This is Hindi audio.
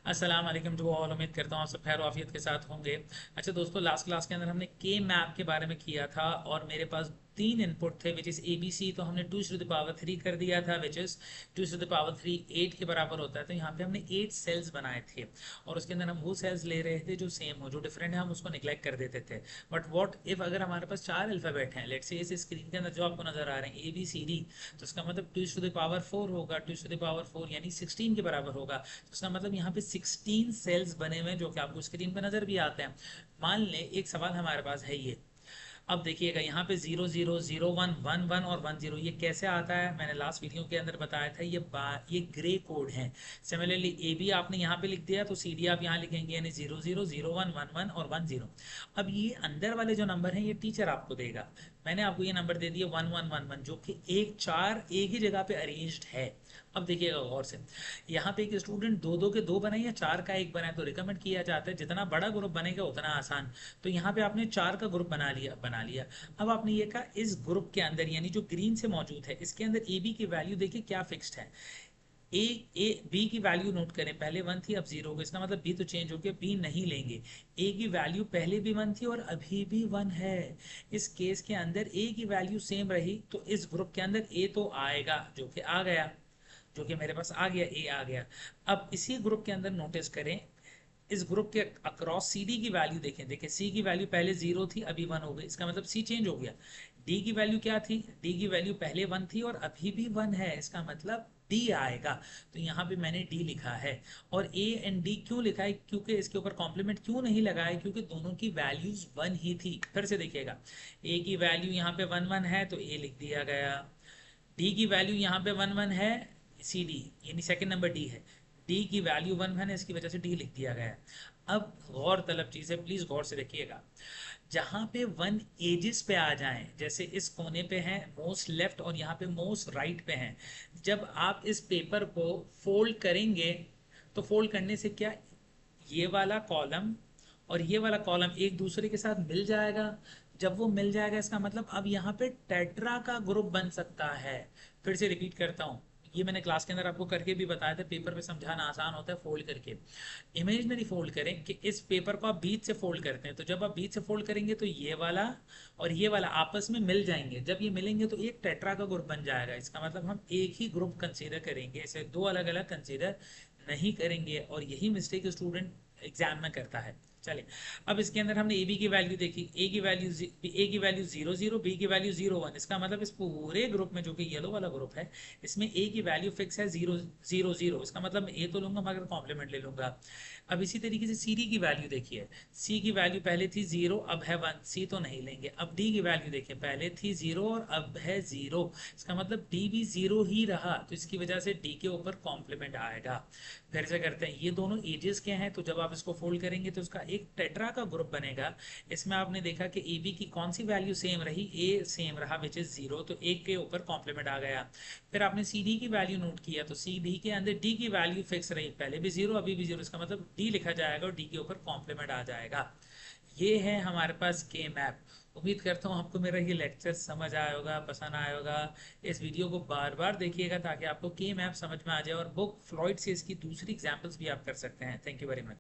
अस्सलाम वालेकुम टू ऑल। उम्मीद करता हूँ आप सब खैर वाफियत के साथ होंगे। अच्छा दोस्तों, लास्ट क्लास के अंदर हमने के मैप के बारे में किया था और मेरे पास तीन इनपुट थे which is A B C. तो हमने 2 to the power 3 कर दिया था which is 2 to the power 3 8 के बराबर होता है। तो यहाँ पे हमने 8 सेल्स बनाए थे और उसके अंदर हम वो सेल्स ले रहे थे जो सेम हो, जो डिफरेंट है हम उसको निगलेक्ट कर देते थे। बट वॉट इफ अगर हमारे पास 4 अल्फ़ाबेट हैं, लेट्स से इस स्क्रीन के अंदर जो आपको नजर आ रहे हैं ABCD, तो इसका मतलब 2 to the power 4 होगा। 2 to the power 4 यानी 16 के बराबर होगा। तो इसका मतलब यहाँ पे 16 सेल्स बने हुए हैं जो कि आपको स्क्रीन पे नजर भी आते हैं। मान लें एक सवाल हमारे पास है ये। अब देखिएगा यहाँ पे 00 01 11 और 10 ये कैसे आता है, मैंने लास्ट वीडियो के अंदर बताया था। ये ग्रे कोड है। सिमिलरली ए बी आपने यहाँ पे लिख दिया तो सी डी आप यहाँ लिखेंगे, यानी 00 01 11 और 10। अब ये अंदर वाले जो नंबर हैं ये टीचर आपको देगा। मैंने आपको ये नंबर दे दिया 1111 जो कि एक चार एक ही जगह पे अरेंज्ड है। अब देखिएगा गौर से, यहाँ पे एक स्टूडेंट दो दो के दो बनाए या चार का एक बनाए, तो रिकमेंड किया जाता है जितना बड़ा ग्रुप बनेगा उतना आसान। तो यहाँ पे आपने चार का ग्रुप बना लिया। अब आपने ये कहा इस ग्रुप के अंदर, यानी जो ग्रीन से मौजूद है इसके अंदर ए बी की वैल्यू देखिए क्या फिक्स्ड है। ए ए बी की वैल्यू नोट करें, पहले 1 थी अब 0 हो गई, इसका मतलब बी तो चेंज हो गया, बी नहीं लेंगे। ए की वैल्यू पहले भी 1 थी और अभी भी 1 है। इस केस के अंदर ए की वैल्यू सेम रही तो इस ग्रुप के अंदर ए तो आएगा, जो कि आ गया, जो कि मेरे पास आ गया, ए आ गया। अब इसी ग्रुप के अंदर नोटिस करें, इस ग्रुप के अक्रॉस सी डी की वैल्यू देखें। देखिए सी की वैल्यू पहले 0 थी अभी 1 हो गई, इसका मतलब सी चेंज हो गया। डी की वैल्यू क्या थी, डी की वैल्यू पहले 1 थी और अभी भी 1 है, इसका मतलब डी आएगा। तो यहाँ पे मैंने डी लिखा है। और ए एंड डी क्यों लिखा है, क्योंकि इसके ऊपर कॉम्प्लीमेंट क्यों नहीं लगाया, क्योंकि दोनों की वैल्यूज 1 ही थी। फिर से देखिएगा, ए की वैल्यू यहाँ पे 1 1 है तो ए लिख दिया गया। डी की वैल्यू यहाँ पे 1 1 है, सी डी यानी सेकंड नंबर डी है, डी की वैल्यू 1 1 है, इसकी वजह से डी लिख दिया गया है। अब गौर तलब चीज़ है, प्लीज़ गौर से देखिएगा। जहाँ पे 1 एजिस पे आ जाएं, जैसे इस कोने पे हैं मोस्ट लेफ्ट और यहाँ पे मोस्ट राइट पे हैं, जब आप इस पेपर को फोल्ड करेंगे तो फोल्ड करने से क्या, ये वाला कॉलम और ये वाला कॉलम एक दूसरे के साथ मिल जाएगा। जब वो मिल जाएगा इसका मतलब अब यहाँ पे टेट्रा का ग्रुप बन सकता है। फिर से रिपीट करता हूँ, ये मैंने क्लास के अंदर आपको करके भी बताया था, पेपर पे समझाना आसान होता है फोल्ड करके। इमेजिनरी फोल्ड करें कि इस पेपर को आप बीच से फोल्ड करते हैं, तो जब आप बीच से फोल्ड करेंगे तो ये वाला और ये वाला आपस में मिल जाएंगे। जब ये मिलेंगे तो एक टेट्रा का ग्रुप बन जाएगा। इसका मतलब हम एक ही ग्रुप कंसीडर करेंगे, इसे दो अलग अलग कंसीडर नहीं करेंगे, और यही मिस्टेक स्टूडेंट एग्जाम में करता है। चलिए, अब इसके अंदर हमने ए बी की वैल्यू देखी, ए की वैल्यू 0 0, बी की वैल्यू 0 1। इसका मतलब इस पूरे ग्रुप में जो कि येलो वाला ग्रुप है इसमें ए की वैल्यू फिक्स है 0 0 0। इसका मतलब मैं ए तो लूंगा मगर कॉम्प्लीमेंट ले लूंगा। अब इसी तरीके से सी डी की वैल्यू देखिए, सी की वैल्यू पहले थी 0 अब है 1, सी तो नहीं लेंगे। अब डी की वैल्यू देखिए, पहले थी 0 और अब है 0, इसका मतलब डी भी 0 ही रहा, तो इसकी वजह से डी के ऊपर कॉम्प्लीमेंट आएगा। फिर से करते हैं, ये दोनों एजेस के हैं तो जब आप इसको फोल्ड करेंगे तो इसका एक टेट्रा का ग्रुप बनेगा। इसमें आपने देखा कि ए बी की कौन सी वैल्यू सेम रही, ए सेम रहा विच इज 0, तो एक के ऊपर कॉम्प्लीमेंट आ गया। फिर आपने सी डी की वैल्यू नोट किया तो सी डी के अंदर डी की वैल्यू फिक्स रही, पहले भी 0 अभी भी 0, इसका मतलब डी लिखा जाएगा और डी के ऊपर कॉम्प्लीमेंट आ जाएगा। ये है हमारे पास के मैप। उम्मीद करता हूँ आपको मेरा ये लेक्चर समझ आया होगा, पसंद आया होगा। इस वीडियो को बार बार देखिएगा ताकि आपको के मैप समझ में आ जाए, और बुक फ्लॉइड से इसकी दूसरी एग्जाम्पल्स भी आप कर सकते हैं। Thank you very much.